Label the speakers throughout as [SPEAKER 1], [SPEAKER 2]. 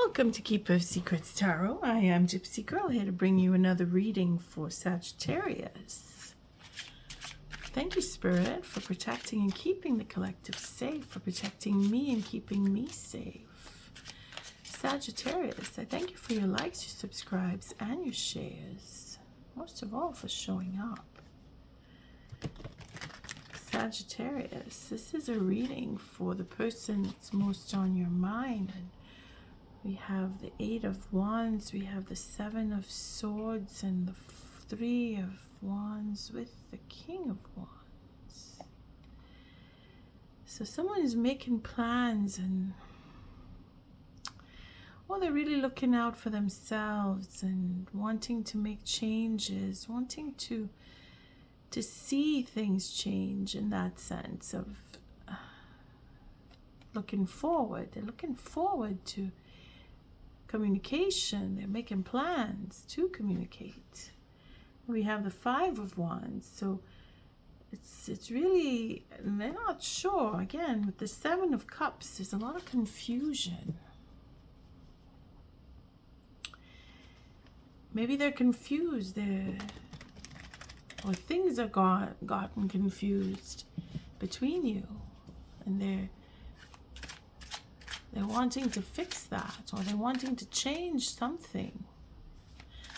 [SPEAKER 1] Welcome to Keeper of Secrets Tarot. I am Gypsy Girl, here to bring you another reading for Sagittarius. Thank you, Spirit, for protecting and keeping the collective safe, for protecting me and keeping me safe. Sagittarius, I thank you for your likes, your subscribes, and your shares. Most of all, for showing up. Sagittarius, this is a reading for the person that's most on your mind. And we have the Eight of Wands, we have the Seven of Swords, and the Three of Wands with the King of Wands. So someone is making plans and, well, they're really looking out for themselves and wanting to make changes, wanting to see things change in that sense of looking forward. They're looking forward to communication. They're making plans to communicate. We have the Five of Wands, so it's really, they're not sure. Again, with the Seven of Cups, there's a lot of confusion. Maybe they're confused. Or things have gotten confused between you, and they're wanting to fix that, or they're wanting to change something.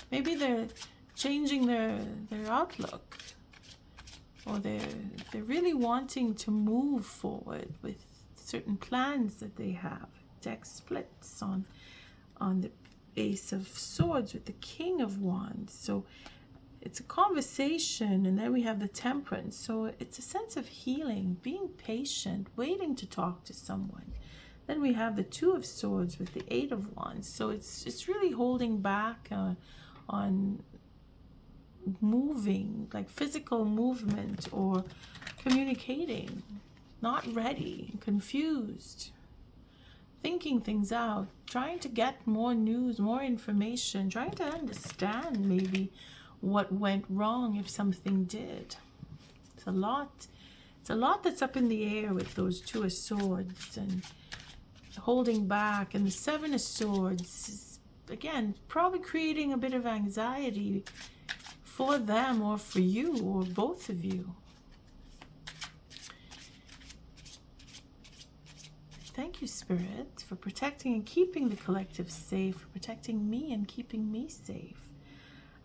[SPEAKER 1] Maybe they're changing their outlook, or they're really wanting to move forward with certain plans that they have. Deck splits on the Ace of Swords with the King of Wands. So it's a conversation, and then we have the Temperance. So it's a sense of healing, being patient, waiting to talk to someone. Then we have the Two of Swords with the Eight of Wands. So it's really holding back on moving, like physical movement or communicating, not ready, confused, thinking things out, trying to get more news, more information, trying to understand maybe what went wrong if something did. It's a lot that's up in the air with those Two of Swords and holding back. And the Seven of Swords is, again, probably creating a bit of anxiety for them or for you or both of you. Thank you, Spirit, for protecting and keeping the collective safe, for protecting me and keeping me safe.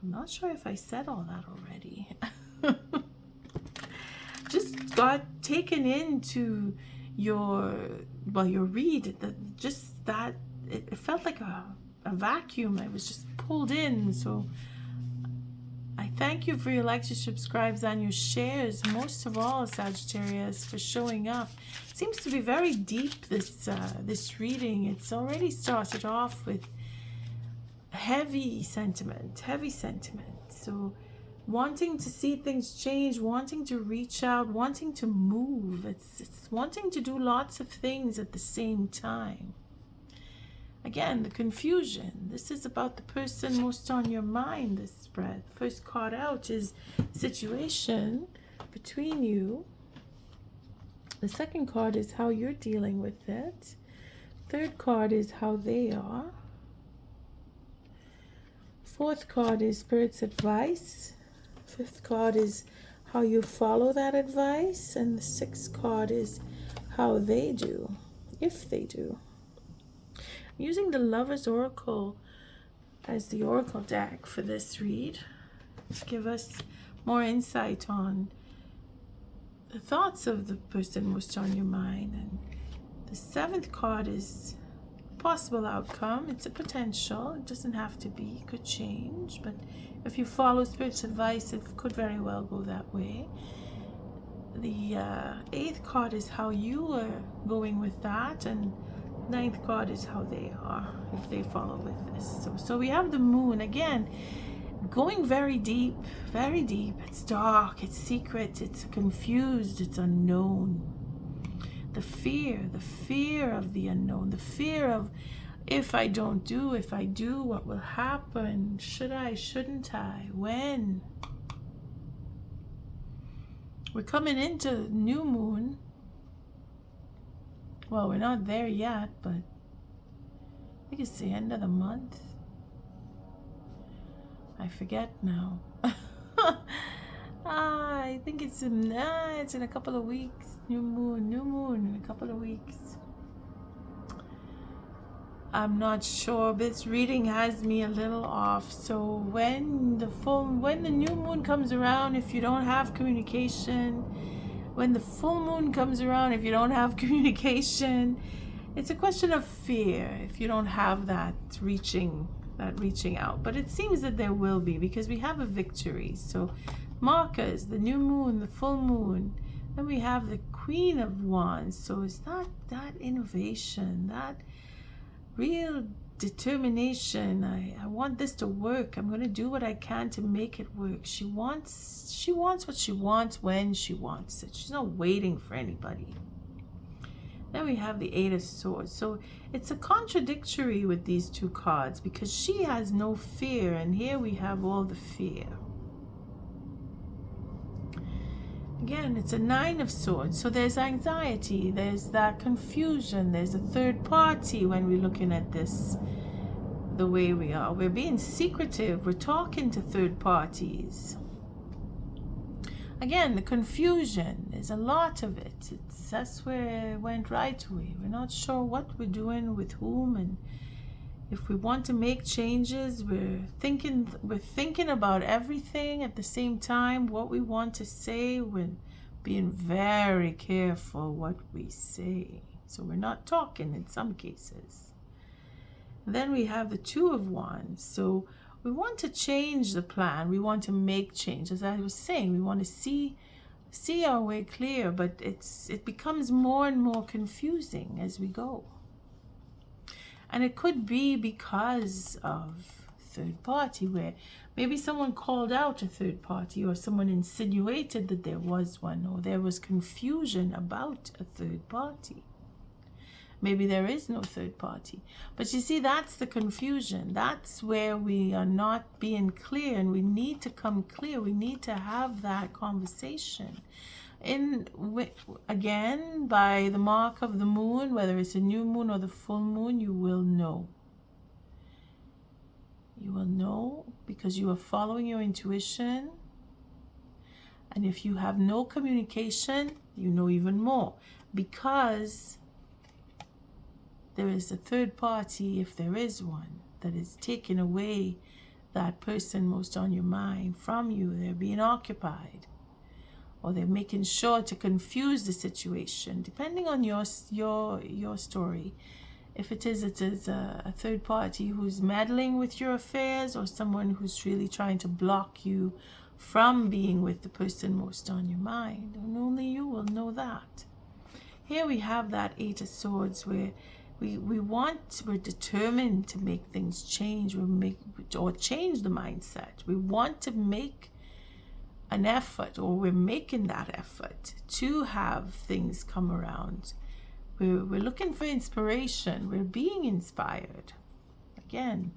[SPEAKER 1] I'm not sure if I said all that already. Just got taken into your read. It felt like a vacuum. I was just pulled in. So I thank you for your likes, your subscribes, and your shares. Most of all, Sagittarius, for showing up. It seems to be very deep, this reading. It's already started off with heavy sentiment. So wanting to see things change, wanting to reach out, wanting to move. It's wanting to do lots of things at the same time. Again, the confusion. This is about the person most on your mind, this spread. First card out is situation between you. The second card is how you're dealing with it. Third card is how they are. Fourth card is Spirit's advice. Fifth card is how you follow that advice. And the sixth card is how they do, if they do. I'm using the Lover's Oracle as the Oracle deck for this read to give us more insight on the thoughts of the person most on your mind. And the seventh card is possible outcome. It's a potential. It doesn't have to be. It could change. But if you follow Spirit's advice, it could very well go that way. The eighth card is how you are going with that. And ninth card is how they are, if they follow with this. So we have the Moon. Again, going very deep, very deep. It's dark. It's secret. It's confused. It's unknown. The fear of the unknown, the fear of if I don't do, if I do, what will happen? Should I, shouldn't I? When? We're coming into new moon. Well, we're not there yet, but think it's the end of the month. I forget now. I think it's in a couple of weeks. New moon in a couple of weeks. I'm not sure. This reading has me a little off. So when the new moon comes around, if you don't have communication, when the full moon comes around, if you don't have communication, it's a question of fear. If you don't have that reaching out, but it seems that there will be, because we have a victory. So markers, the new moon, the full moon, then we have the Queen of Wands. So it's not that innovation, that real determination. I want this to work. I'm going to do what I can to make it work. She wants what she wants when she wants it. She's not waiting for anybody. Then we have the Eight of Swords. So it's a contradictory with these two cards, because she has no fear, and here we have all the fear. Again, it's a Nine of Swords. So there's anxiety, there's that confusion, there's a third party when we're looking at this the way we are. We're being secretive, we're talking to third parties. Again, the confusion, there's a lot of it. That's where it went right away. We're not sure what we're doing with whom, and if we want to make changes, we're thinking about everything at the same time, what we want to say. We're being very careful what we say. So we're not talking in some cases. And then we have the Two of Wands. So we want to change the plan. We want to make change. As I was saying, we want to see our way clear, but it becomes more and more confusing as we go. And it could be because of third party, where maybe someone called out a third party, or someone insinuated that there was one, or there was confusion about a third party. Maybe there is no third party. But you see, that's the confusion. That's where we are not being clear, and we need to come clear. We need to have that conversation. Again, by the mark of the moon, whether it's a new moon or the full moon, you will know. You will know because you are following your intuition. And if you have no communication, you know even more, because there is a third party, if there is one, that is taking away that person most on your mind from you. They're being occupied, or they're making sure to confuse the situation, depending on your story. If it is a third party who's meddling with your affairs, or someone who's really trying to block you from being with the person most on your mind, and only you will know that. Here we have that Eight of Swords, where we're determined to make things change, or change the mindset. We want to make an effort, or we're making that effort to have things come around. We're looking for inspiration. We're being inspired. Again,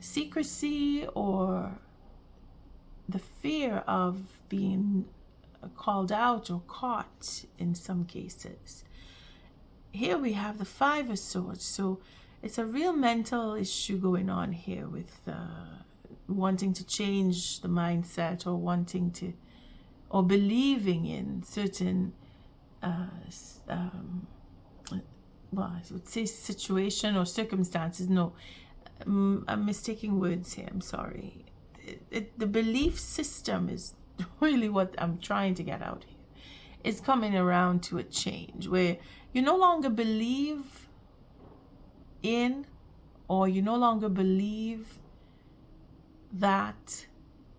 [SPEAKER 1] secrecy or the fear of being called out or caught in some cases. Here we have the Five of Swords. So it's a real mental issue going on here with wanting to change the mindset, or wanting to, or believing in certain well, I would say situation or circumstances. No, I'm mistaking words here. I'm sorry. The belief system is really what I'm trying to get out here. It's coming around to a change where you no longer believe in, or you no longer believe that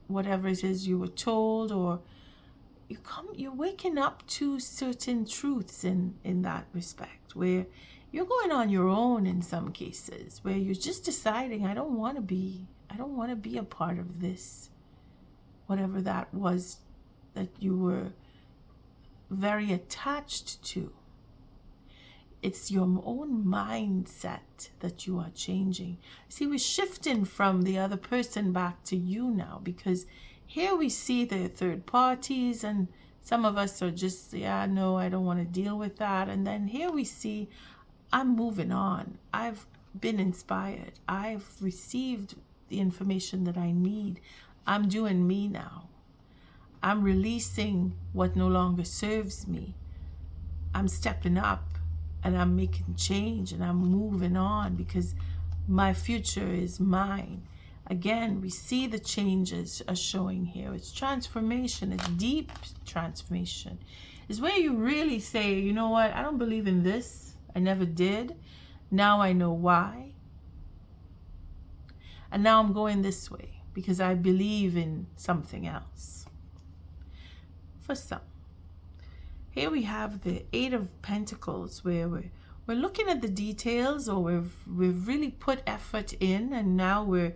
[SPEAKER 1] whatever it is you were told, or you're waking up to certain truths in that respect, where you're going on your own in some cases, where you're just deciding, I don't want to be a part of this, whatever that was that you were very attached to. It's your own mindset that you are changing. See, we're shifting from the other person back to you now, because here we see the third parties, and some of us are just, yeah, no, I don't want to deal with that. And then here we see, I'm moving on. I've been inspired. I've received the information that I need. I'm doing me now. I'm releasing what no longer serves me. I'm stepping up and I'm making change and I'm moving on because my future is mine. Again, we see the changes are showing here. It's transformation. It's deep transformation. It's where you really say, you know what? I don't believe in this. I never did. Now I know why. And now I'm going this way because I believe in something else. For some. Here we have the Eight of Pentacles, where we're looking at the details, or we've really put effort in, and now we're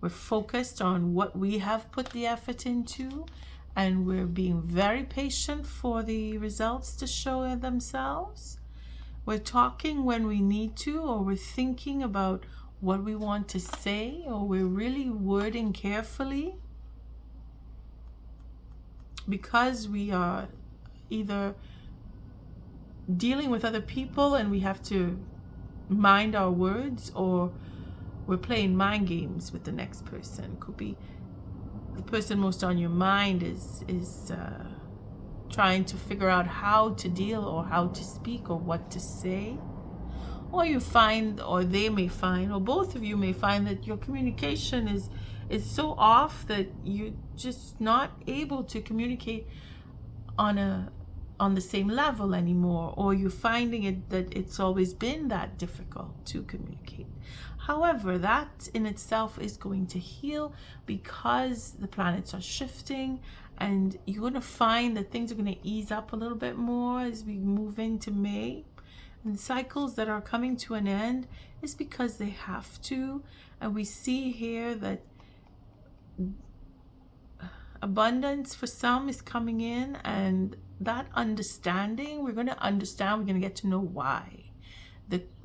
[SPEAKER 1] focused on what we have put the effort into, and we're being very patient for the results to show themselves. We're talking when we need to, or we're thinking about what we want to say, or we're really wording carefully because we are either dealing with other people and we have to mind our words, or we're playing mind games with the next person. Could be the person most on your mind is trying to figure out how to deal or how to speak or what to say. Or you find, or they may find, or both of you may find that your communication is so off that you're just not able to communicate on the same level anymore, or you're finding it that it's always been that difficult to communicate. However, that in itself is going to heal because the planets are shifting, and you're going to find that things are going to ease up a little bit more as we move into May. And cycles that are coming to an end is because they have to. And we see here that abundance for some is coming in, and that understanding, we're going to understand, we're going to get to know why.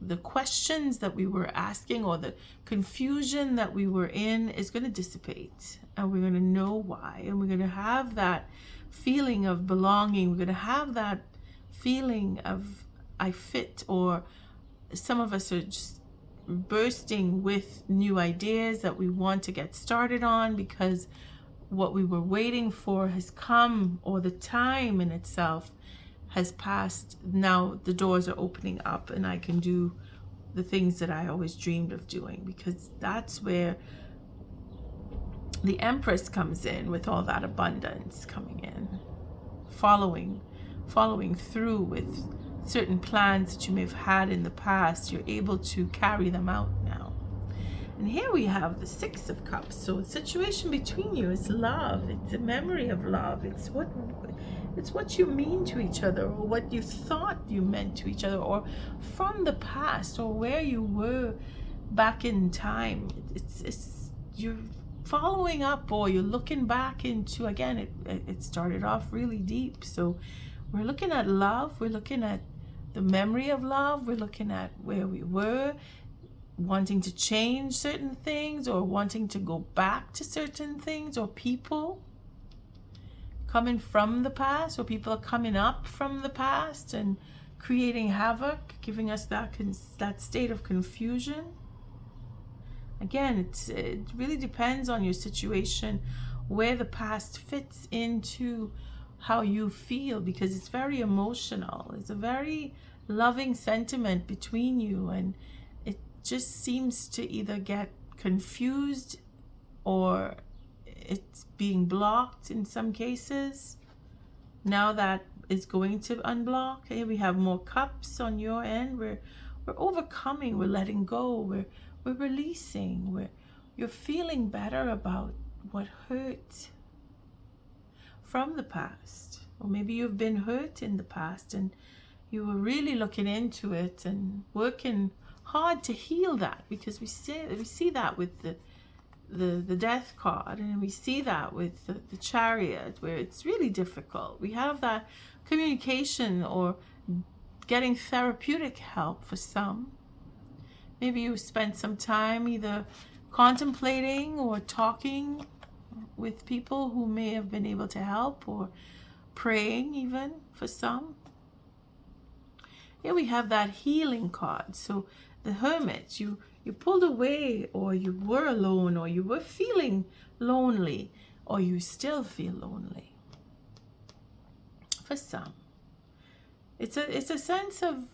[SPEAKER 1] The questions that we were asking, or the confusion that we were in, is going to dissipate, and we're going to know why, and we're going to have that feeling of belonging. We're going to have that feeling of I fit, or some of us are just bursting with new ideas that we want to get started on because what we were waiting for has come, or the time in itself has passed. Now the doors are opening up and I can do the things that I always dreamed of doing, because that's where the Empress comes in with all that abundance coming in, following through with certain plans that you may have had in the past. You're able to carry them out now. And here we have the Six of Cups. So the situation between you is love. It's a memory of love. It's what you mean to each other, or what you thought you meant to each other, or from the past, or where you were back in time. It's you're following up, or you're looking back into, again, it started off really deep. So we're looking at love. We're looking at the memory of love. We're looking at where we were, wanting to change certain things, or wanting to go back to certain things, or people coming from the past, or people are coming up from the past and creating havoc, giving us that state of confusion. Again, it really depends on your situation, where the past fits into how you feel, because it's very emotional. It's a very loving sentiment between you, and it just seems to either get confused, or it's being blocked in some cases. Now that is going to unblock. Here we have more cups on your end. We're overcoming, we're letting go, we're releasing, you're feeling better about what hurt from the past. Or maybe you've been hurt in the past and you were really looking into it and working hard to heal that, because we see that with the Death card, and we see that with the Chariot, where it's really difficult. We have that communication or getting therapeutic help for some. Maybe you spent some time either contemplating or talking with people who may have been able to help, or praying even for some. Here we have that healing card. So the Hermit, you pulled away, or you were alone, or you were feeling lonely, or you still feel lonely. For some, it's a sense of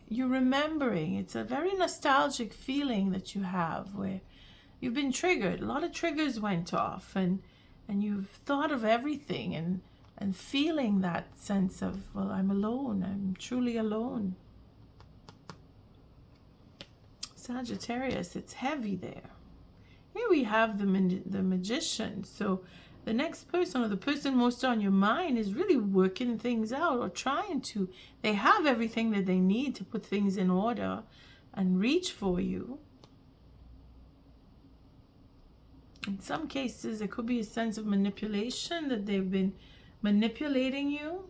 [SPEAKER 1] you remembering. It's a very nostalgic feeling that you have where you've been triggered. A lot of triggers went off, and you've thought of everything, and feeling that sense of, well, I'm alone. I'm truly alone. Sagittarius, it's heavy there. Here we have the Magician. So the next person, or the person most on your mind, is really working things out, or trying to. They have everything that they need to put things in order and reach for you. In some cases, it could be a sense of manipulation, that they've been manipulating you,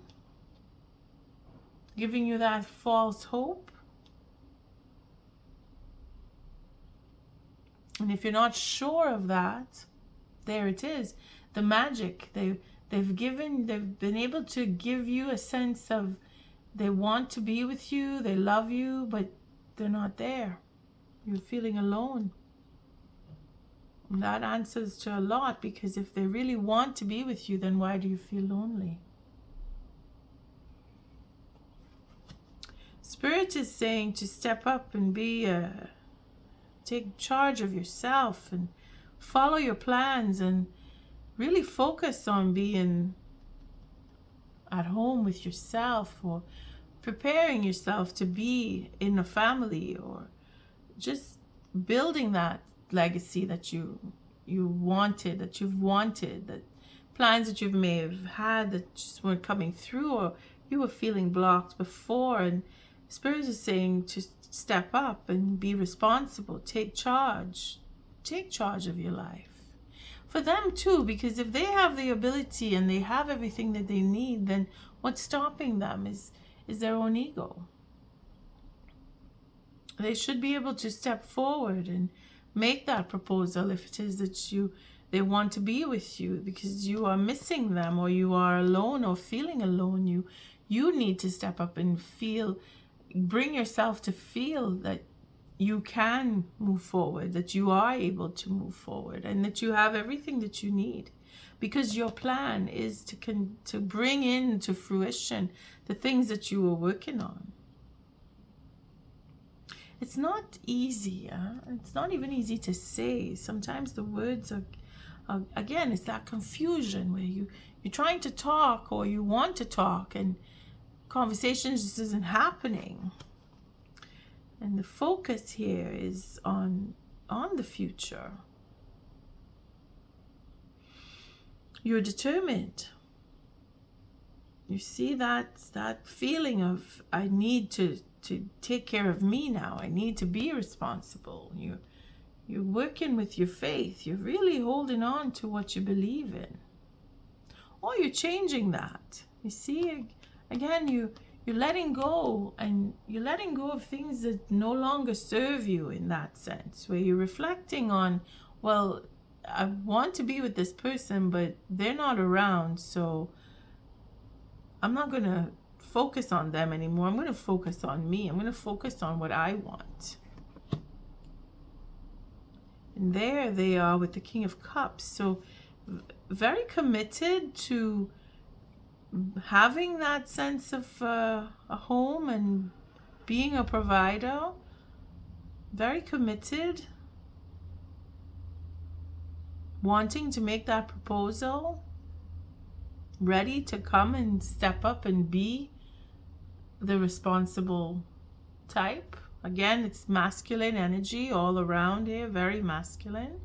[SPEAKER 1] giving you that false hope. And if you're not sure of that, there it is. The magic. They've been able to give you a sense of they want to be with you, they love you, but they're not there. You're feeling alone. And that answers to a lot, because if they really want to be with you, then why do you feel lonely? Spirit is saying to step up and take charge of yourself and follow your plans, and really focus on being at home with yourself, or preparing yourself to be in a family, or just building that legacy that you've wanted, that plans that you may have had that just weren't coming through, or you were feeling blocked before. And Spirit is saying to step up and be responsible, take charge of your life. For them too, because if they have the ability and they have everything that they need, then what's stopping them is their own ego. They should be able to step forward and make that proposal if it is that they want to be with you, because you are missing them, or you are alone or feeling alone. You need to step up and bring yourself to feel that you can move forward, that you are able to move forward, and that you have everything that you need, because your plan is to bring into fruition the things that you were working on. It's not easy. It's not even easy to say. Sometimes the words are again, it's that confusion where you're trying to talk, or you want to talk, and conversation just isn't happening. And the focus here is on the future. You're determined. You see that feeling of, I need to take care of me now. I need to be responsible. You're working with your faith. You're really holding on to what you believe in. Or you're changing that. You see, again, you're letting go, and you're letting go of things that no longer serve you, in that sense, where you're reflecting on, well, I want to be with this person, but they're not around, so I'm not going to focus on them anymore. I'm going to focus on me. I'm going to focus on what I want. And there they are with the King of Cups. So very committed to having that sense of a home and being a provider. Very committed. Wanting to make that proposal. Ready to come and step up and be the responsible type. Again, it's masculine energy all around here, very masculine.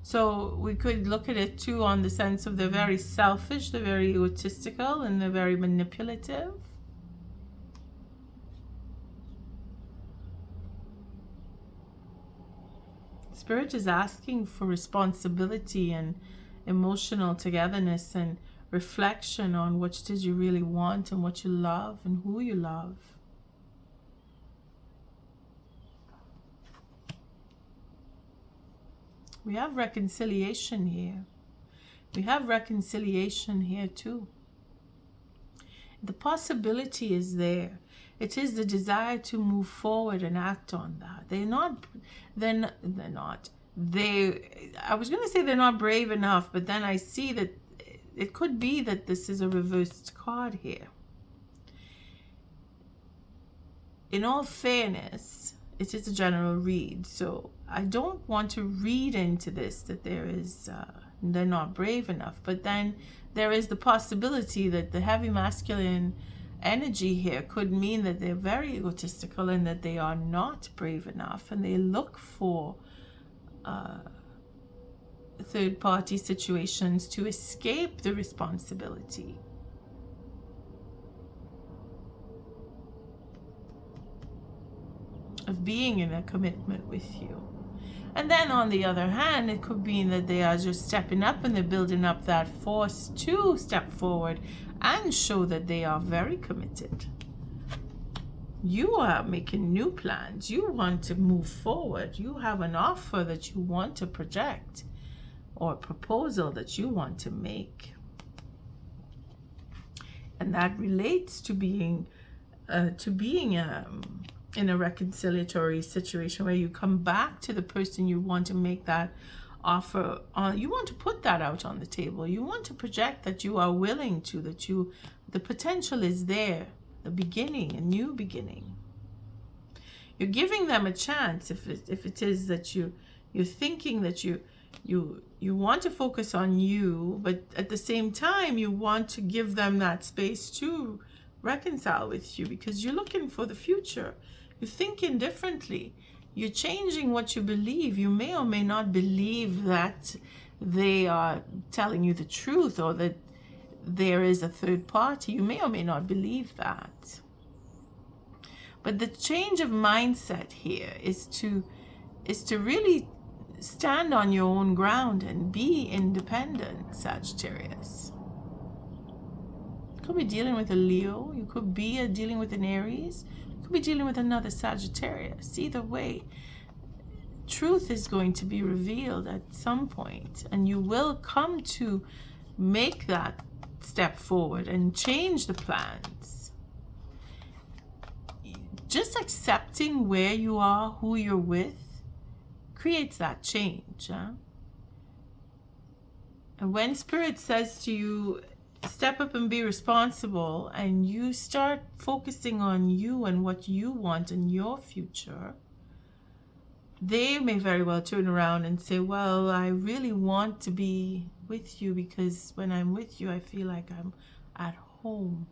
[SPEAKER 1] So we could look at it too on the sense of they're very selfish, they're very egotistical, and they're very manipulative. Spirit is asking for responsibility and emotional togetherness and reflection on what it is you really want and what you love and who you love. We have reconciliation here. We have reconciliation here too. The possibility is there. It is the desire to move forward and act on that. I was going to say they're not brave enough, but then I see that it could be that this is a reversed card here. In all fairness, it is a general read, so I don't want to read into this that they're not brave enough, but then there is the possibility that the heavy masculine energy here could mean that they're very egotistical and that they are not brave enough, and they look for third-party situations to escape the responsibility. Of being in a commitment with you. And then on the other hand, it could mean that they are just stepping up and they're building up that force to step forward and show that they are very committed. You are making new plans. You want to move forward. You have an offer that you want to project or a proposal that you want to make. And that relates to being in a reconciliatory situation where you come back to the person you want to make that offer on. You want to put that out on the table. You want to project that you are willing to, the potential is there, the beginning, a new beginning. You're giving them a chance if it is that you're thinking that you want to focus on you, but at the same time you want to give them that space to reconcile with you because you're looking for the future. You're thinking differently. You're changing what you believe. You may or may not believe that they are telling you the truth or that there is a third party. You may or may not believe that. But the change of mindset here is to really stand on your own ground and be independent, Sagittarius. You could be dealing with a Leo. You could be dealing with an Aries. You could be dealing with another Sagittarius. Either way, truth is going to be revealed at some point, and you will come to make that step forward and change the plans. Just accepting where you are, who you're with, creates that change. Huh? And when Spirit says to you, step up and be responsible, and you start focusing on you and what you want in your future, they may very well turn around and say, well, I really want to be with you because when I'm with you, I feel like I'm at home.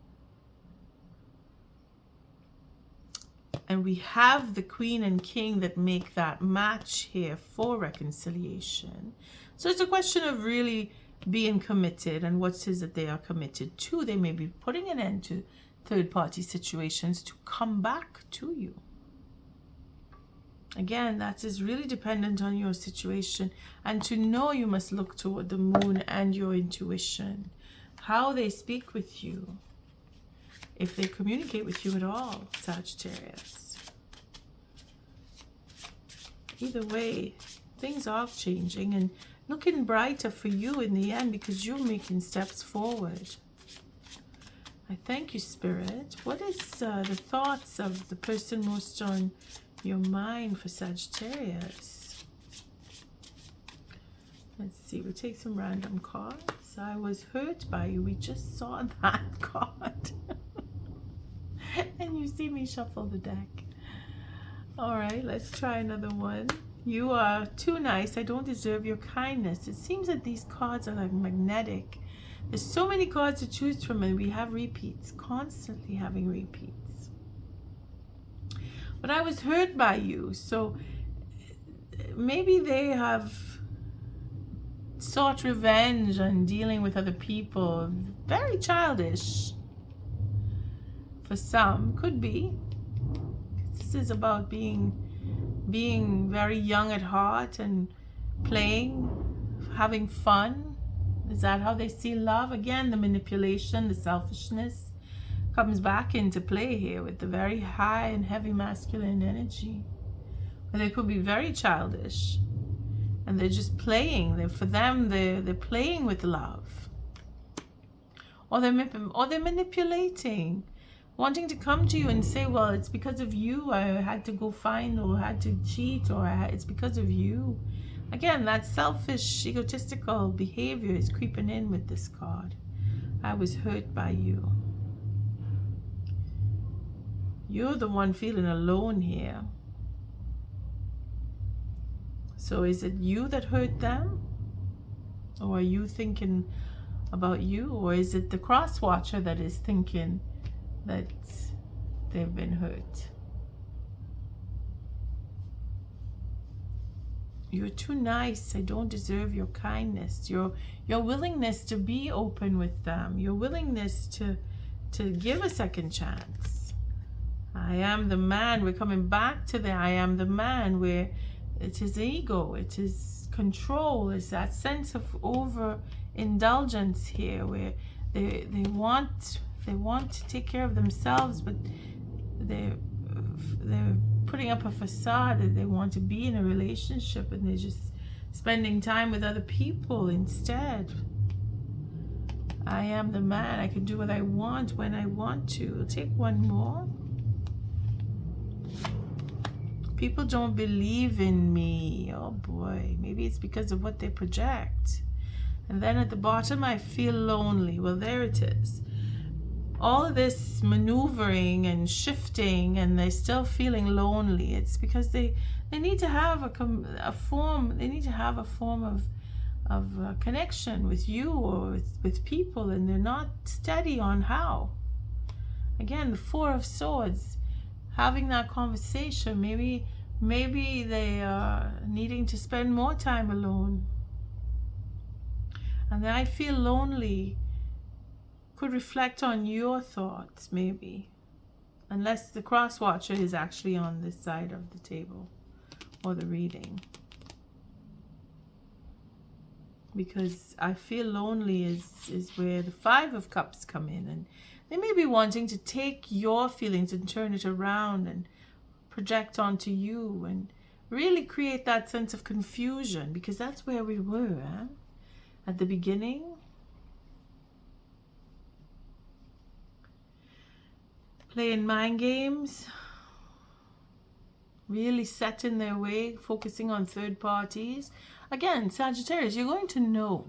[SPEAKER 1] And we have the Queen and King that make that match here for reconciliation. So it's a question of really being committed and what it is that they are committed to. They may be putting an end to third-party situations to come back to you. Again, that is really dependent on your situation. And to know, you must look toward the moon and your intuition. How they speak with you. If they communicate with you at all, Sagittarius. Either way, things are changing and looking brighter for you in the end because you're making steps forward. I thank you, Spirit. What is the thoughts of the person most on your mind for Sagittarius? Let's see, we'll take some random cards. I was hurt by you. We just saw that card. And you see me shuffle the deck. All right, let's try another one. You are too nice. I don't deserve your kindness. It seems that these cards are like magnetic. There's so many cards to choose from, and we have repeats, constantly having repeats. But I was hurt by you, so maybe they have sought revenge and dealing with other people. Very childish. For some, could be. This is about being very young at heart and playing, having fun. Is that how they see love? Again, the manipulation, the selfishness comes back into play here with the very high and heavy masculine energy. But they could be very childish. And they're just playing. For them, they're playing with love. or they're manipulating, wanting to come to you and say, well, it's because of you I had to go find, or had to cheat, or it's because of you. Again, that selfish, egotistical behavior is creeping in with this card. I was hurt by you. You're the one feeling alone here. So is it you that hurt them? Or are you thinking about you? Or is it the cross watcher that is thinking that they've been hurt? You're too nice. I don't deserve your kindness. Your willingness to be open with them. Your willingness to give a second chance. I am the man. We're coming back to the I am the man, where it is ego, it is control, it's that sense of overindulgence here, where they want to take care of themselves, but they're putting up a facade that they want to be in a relationship, and they're just spending time with other people instead. I am the man. I can do what I want when I want to. I'll take one more. People don't believe in me. Oh boy, maybe it's because of what they project. And then at the bottom, I feel lonely. Well, there it is. All of this maneuvering and shifting, and they're still feeling lonely. It's because they need to have a form. They need to have a form of connection with you or with people, and they're not steady on how. Again, the Four of Swords. Having that conversation, maybe they are needing to spend more time alone. And then I feel lonely could reflect on your thoughts, maybe, unless the cross watcher is actually on this side of the table or the reading. Because I feel lonely is where the Five of Cups come in, and they may be wanting to take your feelings and turn it around and project onto you and really create that sense of confusion, because that's where we were at the beginning. Playing mind games, really set in their way, focusing on third parties. Again, Sagittarius, you're going to know.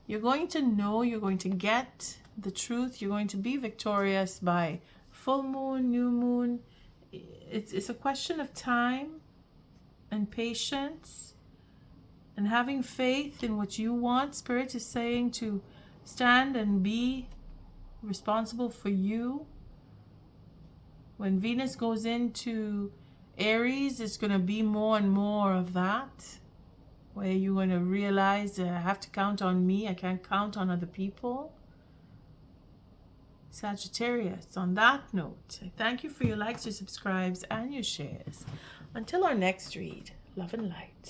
[SPEAKER 1] You're going to know, you're going to get the truth. You're going to be victorious by full moon, new moon. It's a question of time and patience and having faith in what you want. Spirit is saying to stand and be responsible for you. When Venus goes into Aries, it's going to be more and more of that, where you're going to realize I have to count on me. I can't count on other people. Sagittarius, on that note, I thank you for your likes, your subscribes, and your shares. Until our next read, love and light.